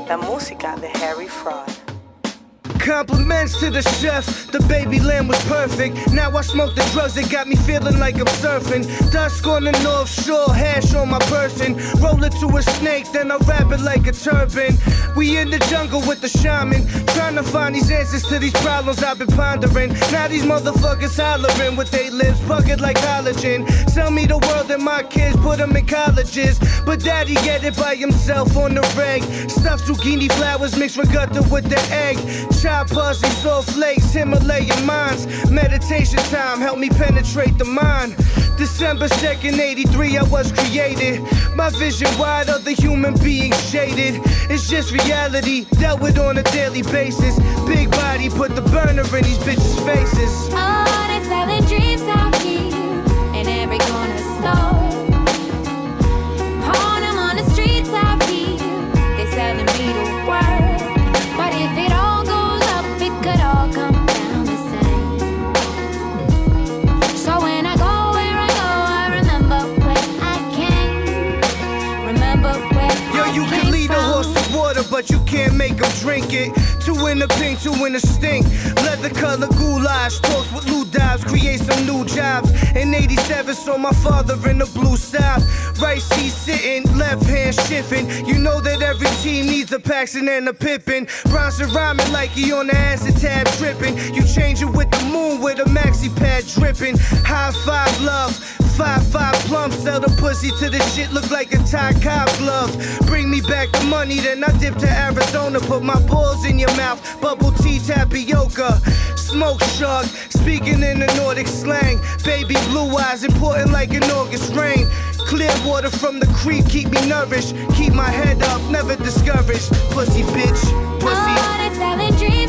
La música de Harry Fraud. Compliments to the chef, the baby lamb was perfect. Now I smoke the drugs that got me feeling like I'm surfing. Dusk on the North Shore, hash on my person. Roll it to a snake, then I wrap it like a turban. We in the jungle with the shaman, trying to find these answers to these problems I've been pondering. Now these motherfuckers hollering with they lips, bucket like collagen. Sell me the world and my kids, put them in colleges. But daddy get it by himself on the reg. Stuffed zucchini flowers mixed with gutter with the egg. Chop pussy, soft flakes, Himalayan minds. Meditation time, help me penetrate the mind. December 2nd, 83, I was created. My vision wide, other human beings shaded. It's just reality, dealt with on a daily basis. Big body, put the burner in these bitches' faces. Oh, they're selling dreams out here in every corner store. Pawn them on the streets out here, they selling me the word. But if it all goes up, it could all come down the same. So when I go where I go, I remember where I came. Remember where Yo, I you came can lead a from. horse to water, but you can't make him drink it. Two in the pink, two in the stink. Leather color goulash, talks with Lou Dobbs, create some new jobs. In 87, saw my father in the blue south. Right seat sitting, left hand shifting. You know that every team needs a Paxton and a Pippin. Bronson rhyming like he on the acid tab tripping. You change it with the moon with a maxi pad dripping. High five love. 5'5" plump, sell the pussy to the shit look like a Ty Cobb glove. Bring me back the money, then I dip to Arizona. Put my balls in your mouth, bubble tea tapioca. Smoke shark, speaking in the Nordic slang. Baby blue eyes, important like an August rain. Clear water from the creek, keep me nourished. Keep my head up, never discouraged. Pussy bitch, pussy. Oh, they're selling dreams